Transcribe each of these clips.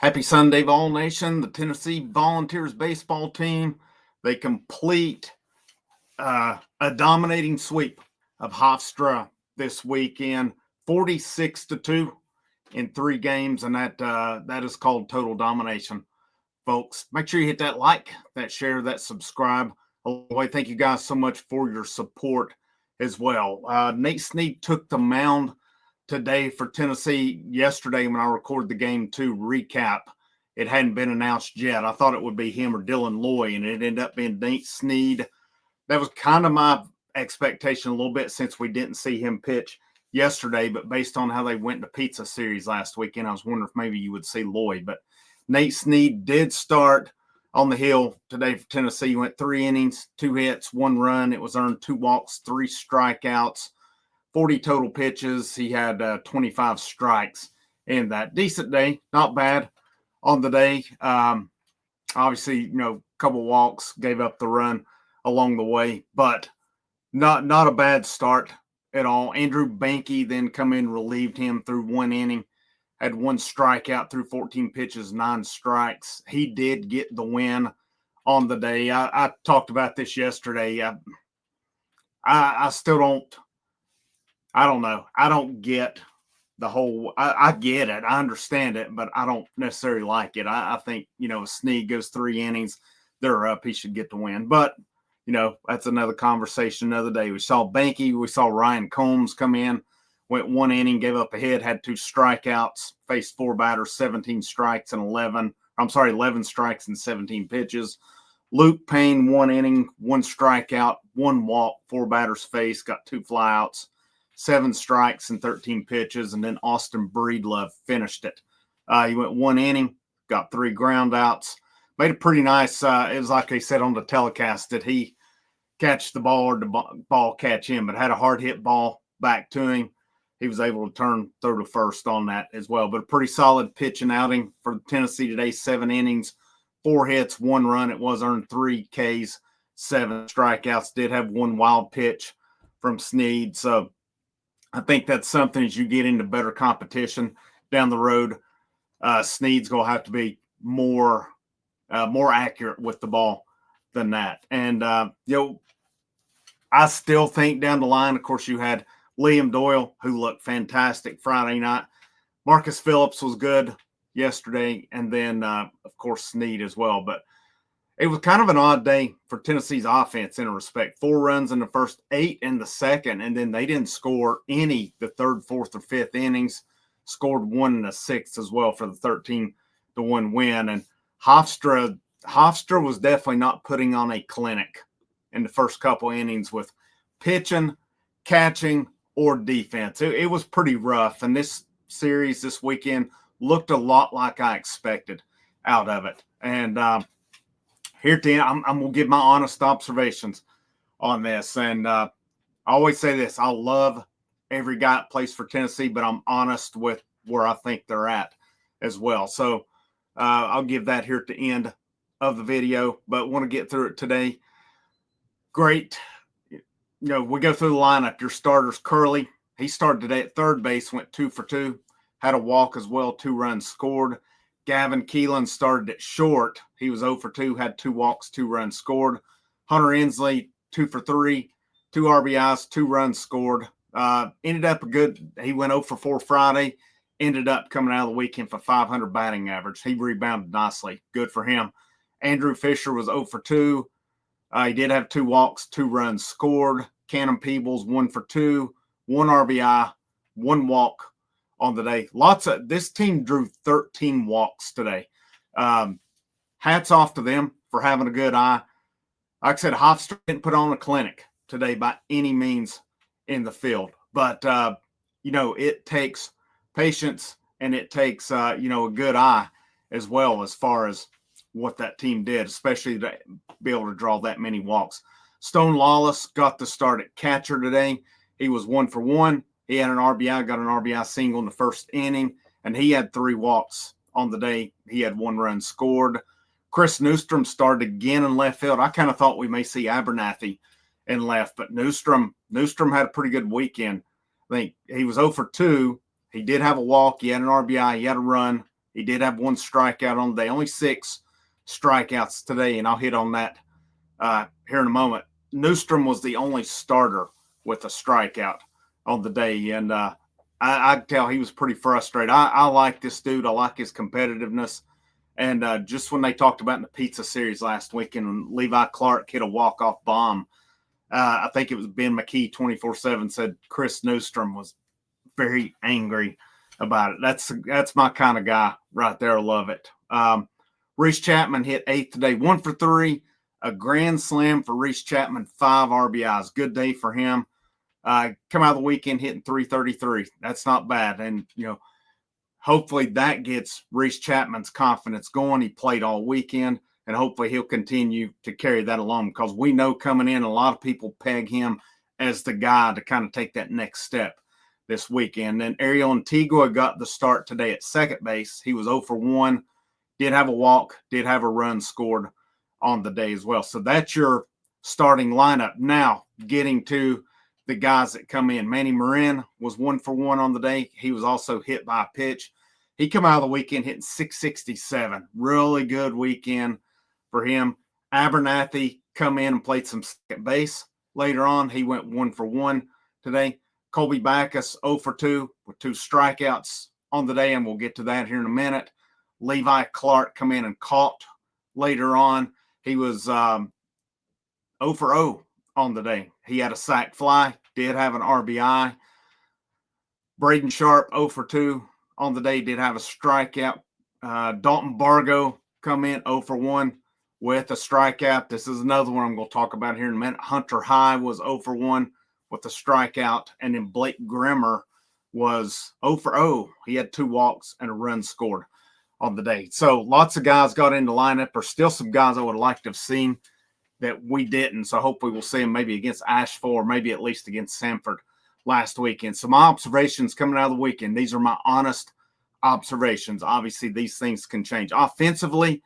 Happy Sunday, Vol Nation. The Tennessee Volunteers baseball team, they complete a dominating sweep of Hofstra this weekend, 46-2 in 3 games, and that is called total domination, folks. Make sure you hit that like, that share, that subscribe. Thank you guys so much for your support as well. Nate Snead took the mound today for Tennessee yesterday when I recorded the game 2 recap. It hadn't been announced yet. I thought it would be him or Dylan Loy, and it ended up being Nate Snead. That was kind of my expectation a little bit since we didn't see him pitch yesterday, but based on how they went to Pizza Series last weekend, I was wondering if maybe you would see Loy. But Nate Snead did start on the hill today for Tennessee. He went 3 innings, 2 hits, 1 run. It was earned 2 walks, 3 strikeouts. 40 total pitches. He had 25 strikes in that. Decent day, not bad on the day. Obviously, a couple walks, gave up the run along the way, but not a bad start at all. Andrew Banky then come in, relieved him through 1 inning, had 1 strikeout through 14 pitches, 9 strikes. He did get the win on the day. I talked about this yesterday. I still don't. I don't know. I don't get the whole – I get it. I understand it, but I don't necessarily like it. I think, if Snead goes 3 innings, they're up. He should get the win. But, that's another conversation another day. We saw Banky. We saw Ryan Combs come in, went 1 inning, gave up a hit, had 2 strikeouts, faced 4 batters, 17 strikes and 11 strikes and 17 pitches. Luke Payne, 1 inning, 1 strikeout, 1 walk, 4 batters faced, got 2 flyouts. 7 strikes and 13 pitches, and then Austin Breedlove finished it. He went 1 inning, got 3 ground outs, made it pretty nice. It was like they said on the telecast, did he catch the ball or the ball catch him, but had a hard hit ball back to him. He was able to turn third to first on that as well, but a pretty solid pitching outing for Tennessee today. 7 innings, 4 hits, 1 run. It was earned 3 Ks, 7 strikeouts. Did have 1 wild pitch from Snead, so I think that's something as you get into better competition down the road. Snead's going to have to be more accurate with the ball than that. And, I still think down the line, of course, you had Liam Doyle, who looked fantastic Friday night. Marcus Phillips was good yesterday. And then, of course, Snead as well. But it was kind of an odd day for Tennessee's offense in a respect. 4 runs in the first, 8 in the second, and then they didn't score any the 3rd, 4th, or 5th innings. Scored 1 in the 6th as well for the 13-1 win. And Hofstra was definitely not putting on a clinic in the first couple innings with pitching, catching, or defense. It was pretty rough, and this series this weekend looked a lot like I expected out of it. And here at the end, I'm going to give my honest observations on this. And I always say this, I love every guy that plays for Tennessee, but I'm honest with where I think they're at as well. So I'll give that here at the end of the video, but want to get through it today. Great. We go through the lineup. Your starters, Curley. He started today at third base, went 2 for 2, had a walk as well, 2 runs scored. Gavin Keelan started at short. He was 0 for 2, had 2 walks, 2 runs scored. Hunter Inslee, 2 for 3, 2 RBIs, 2 runs scored. Ended up he went 0 for 4 Friday, ended up coming out of the weekend for 500 batting average. He rebounded nicely. Good for him. Andrew Fisher was 0 for 2. He did have 2 walks, 2 runs scored. Cannon Peebles, 1 for 2, 1 RBI, 1 walk on the day. This team drew 13 walks today. Hats off to them for having a good eye. Like I said, Hofstra didn't put on a clinic today by any means in the field, but it takes patience and it takes a good eye as well as far as what that team did, especially to be able to draw that many walks. Stone Lawless got the start at catcher today. He was 1 for 1. He had an RBI, got an RBI single in the first inning, and he had 3 walks on the day. He had 1 run scored. Chris Newstrom started again in left field. I kind of thought we may see Abernathy in left, but Newstrom had a pretty good weekend. I think he was 0 for 2. He did have a walk. He had an RBI. He had a run. He did have one strikeout on the day, only 6 strikeouts today, and I'll hit on that here in a moment. Newstrom was the only starter with a strikeout on the day, and I could tell he was pretty frustrated. I like this dude. I like his competitiveness. And just when they talked about in the pizza series last weekend, when Levi Clark hit a walk-off bomb, I think it was Ben McKee 24/7 said Chris Newstrom was very angry about it. That's my kind of guy right there. I love it. Reese Chapman hit 8th today, 1 for 3, a grand slam for Reese Chapman, 5 RBIs. Good day for him. Come out of the weekend hitting 333. That's not bad. And, hopefully that gets Reese Chapman's confidence going. He played all weekend, and hopefully he'll continue to carry that along, because we know coming in, a lot of people peg him as the guy to kind of take that next step this weekend. Then Ariel Antigua got the start today at second base. He was 0 for 1, did have a walk, did have a run scored on the day as well. So that's your starting lineup. Now, getting to the guys that come in. Manny Marin was 1 for 1 on the day. He was also hit by a pitch. He come out of the weekend hitting 667. Really good weekend for him. Abernathy come in and played some second base later on. He went 1 for 1 today. Colby Backus 0 for 2 with 2 strikeouts on the day, and we'll get to that here in a minute. Levi Clark come in and caught later on. He was 0 for 0 on the day. He had a sac fly, did have an RBI. Braden Sharp 0 for 2 on the day, did have a strikeout. Dalton Bargo come in 0 for 1 with a strikeout. This is another one I'm going to talk about here in a minute. Hunter High was 0 for 1 with a strikeout, and then Blake Grimmer was 0 for 0. He had 2 walks and a run scored on the day. So lots of guys got in the lineup. There's still some guys I would like to have seen that we didn't. So hopefully we'll see them maybe against Asheville, or maybe at least against Sanford last weekend. So my observations coming out of the weekend, these are my honest observations. Obviously, these things can change. Offensively,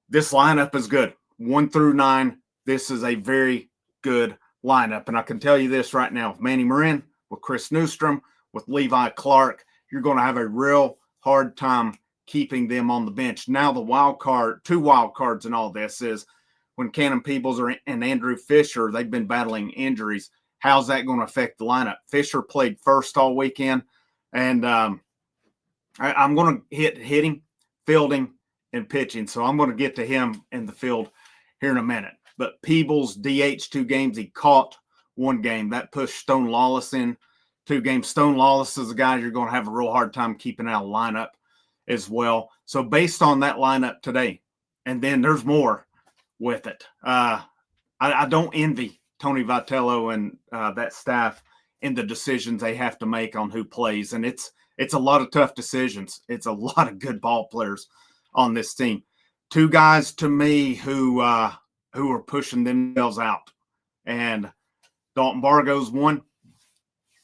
this lineup is good. 1 through 9, this is a very good lineup. And I can tell you this right now, with Manny Marin, with Chris Newstrom, with Levi Clark, you're going to have a real hard time keeping them on the bench. Now the wild card, 2 wild cards in all this is when Cannon Peebles and Andrew Fisher, they've been battling injuries. How's that going to affect the lineup? Fisher played first all weekend, and I'm going to hit hitting, fielding, and pitching. So I'm going to get to him in the field here in a minute. But Peebles DH 2 games. He caught 1 game. That pushed Stone Lawless in 2 games. Stone Lawless is a guy you're going to have a real hard time keeping out of the lineup as well. So based on that lineup today, and then there's more with it. I don't envy Tony Vitello and that staff in the decisions they have to make on who plays. And it's a lot of tough decisions. It's a lot of good ball players on this team. 2 guys to me who are pushing themselves out. And Dalton Bargo's one,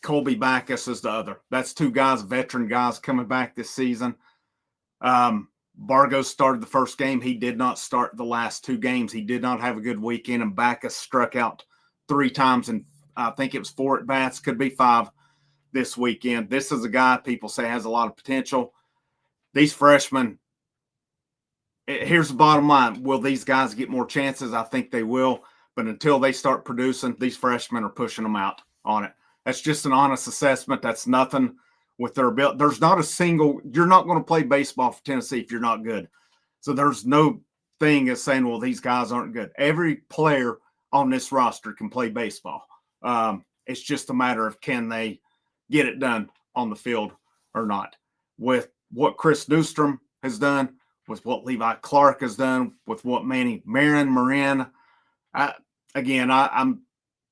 Colby Backus is the other. That's 2 guys, veteran guys coming back this season. Bargo started the first game. He did not start the last 2 games. He did not have a good weekend, and Backus struck out 3 times, and I think it was 4 at bats, could be 5 this weekend. This is a guy people say has a lot of potential. These freshmen, here's the bottom line. Will these guys get more chances? I think they will, but until they start producing, these freshmen are pushing them out on it. That's just an honest assessment. That's nothing with their ability. There's not a single, you're not going to play baseball for Tennessee if you're not good. So there's no thing as saying, well, these guys aren't good. Every player on this roster can play baseball. It's just a matter of can they get it done on the field or not. With what Chris Newstrom has done, with what Levi Clark has done, with what Manny Marin, I'm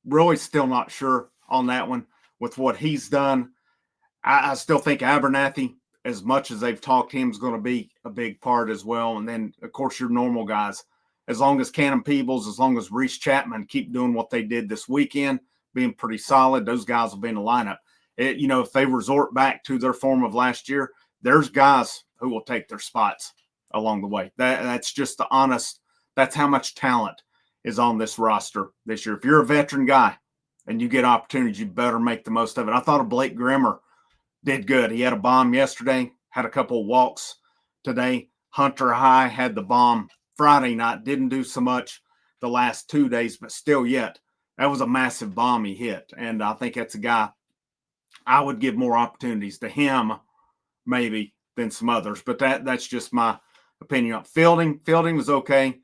really still not sure on that one. With what he's done, I still think Abernathy, as much as they've talked him, is going to be a big part as well. And then, of course, your normal guys. As long as Cannon Peebles, as long as Reese Chapman keep doing what they did this weekend, being pretty solid, those guys will be in the lineup. If they resort back to their form of last year, there's guys who will take their spots along the way. That's just the honest, that's how much talent is on this roster this year. If you're a veteran guy and you get opportunities, you better make the most of it. I thought of Blake Grimmer did good. He had a bomb yesterday, had a couple of walks today. Hunter High had the bomb Friday night. Didn't do so much the last 2 days, but still yet, that was a massive bomb he hit. And I think that's a guy I would give more opportunities to him maybe than some others. But that's just my opinion. Fielding was okay.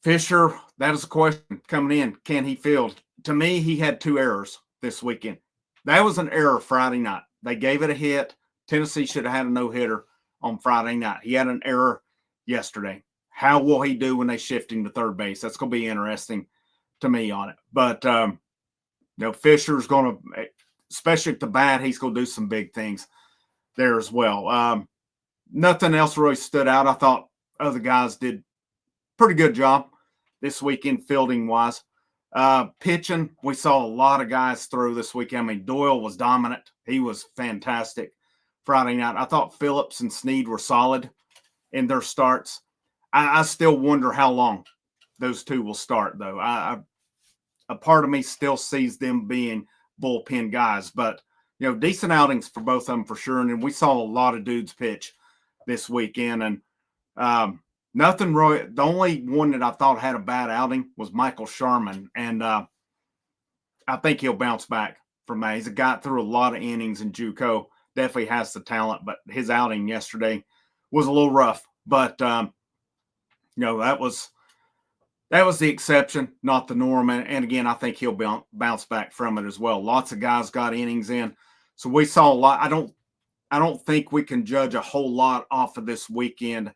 Fisher, that is a question coming in. Can he field? To me, he had 2 errors this weekend. That was an error Friday night. They gave it a hit. Tennessee should have had a no-hitter on Friday night. He had an error yesterday. How will he do when they shift him to third base? That's going to be interesting to me on it. But, Fisher's going to, especially at the bat, he's going to do some big things there as well. Nothing else really stood out. I thought other guys did pretty good job this weekend fielding-wise. Pitching, we saw a lot of guys throw this weekend. I mean, Doyle was dominant. He was fantastic Friday night. I thought Phillips and Snead were solid in their starts. I still wonder how long those two will start, though. A part of me still sees them being bullpen guys. But, decent outings for both of them for sure. And we saw a lot of dudes pitch this weekend. And nothing really. The only one that I thought had a bad outing was Michael Sharman. And I think he'll bounce back from that. He's a guy through a lot of innings in JUCO. Definitely has the talent. But his outing yesterday was a little rough. But, that was the exception, not the norm. And again, I think he'll bounce back from it as well. Lots of guys got innings in. So we saw a lot. I don't think we can judge a whole lot off of this weekend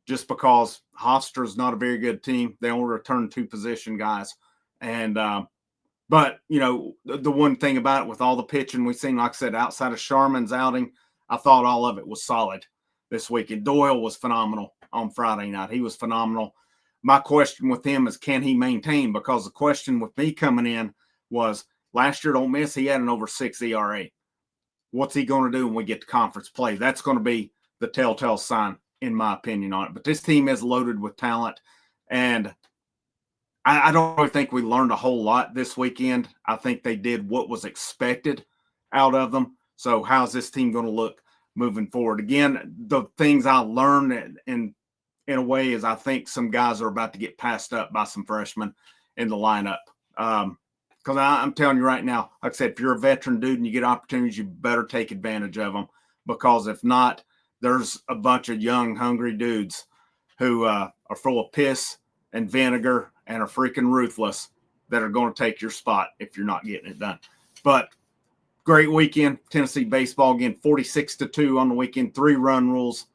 just because Hofstra is not a very good team. They only return 2 position guys. And, but, the one thing about it with all the pitching we've seen, like I said, outside of Sharman's outing, I thought all of it was solid this weekend. Doyle was phenomenal on Friday night. He was phenomenal. My question with him is, can he maintain? Because the question with me coming in was last year at Ole Miss, he had an over 6 ERA. What's he going to do when we get to conference play? That's going to be the telltale sign, in my opinion, on it. But this team is loaded with talent, and I don't really think we learned a whole lot this weekend. I think they did what was expected out of them. So how's this team going to look moving forward? Again, the things I learned in a way is I think some guys are about to get passed up by some freshmen in the lineup. Because I'm telling you right now, like I said, if you're a veteran dude and you get opportunities, you better take advantage of them. Because if not, there's a bunch of young, hungry dudes who are full of piss and vinegar and are freaking ruthless that are going to take your spot if you're not getting it done. But great weekend. Tennessee baseball again, 46-2 on the weekend, 3-run rules.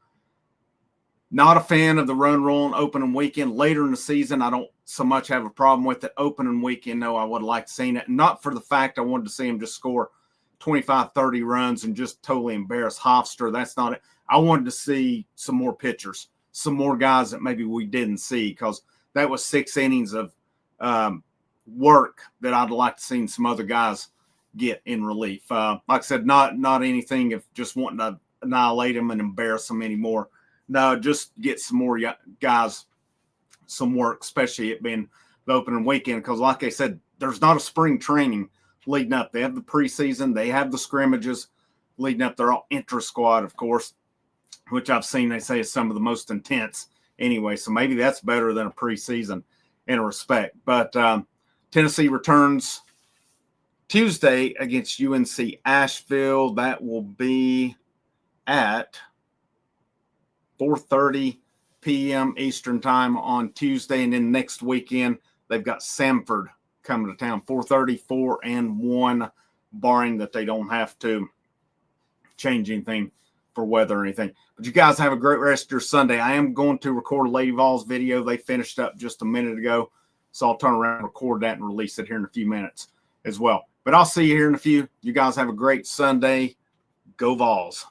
Not a fan of the run rule on opening weekend. Later in the season, I don't so much have a problem with it. Opening weekend, no, I would have liked to see it. Not for the fact I wanted to see him just score 25, 30 runs and just totally embarrass Hofstra. That's not it. I wanted to see some more pitchers, some more guys that maybe we didn't see, because that was 6 innings of work that I'd like to see some other guys get in relief. Like I said, not anything of just wanting to annihilate them and embarrass them anymore. No, just get some more guys some work, especially it being the opening weekend. Because like I said, there's not a spring training leading up. They have the preseason. They have the scrimmages leading up. They're all intra-squad, of course, which I've seen they say is some of the most intense anyway. So maybe that's better than a preseason in a respect. But Tennessee returns Tuesday against UNC Asheville. That will be at 4:30 p.m. Eastern time on Tuesday. And then next weekend, they've got Samford coming to town, 4:30, 4 and 1, barring that they don't have to change anything for weather or anything. But you guys have a great rest of your Sunday. I am going to record a Lady Vols video. They finished up just a minute ago. So I'll turn around and record that and release it here in a few minutes as well. But I'll see you here in a few. You guys have a great Sunday. Go Vols.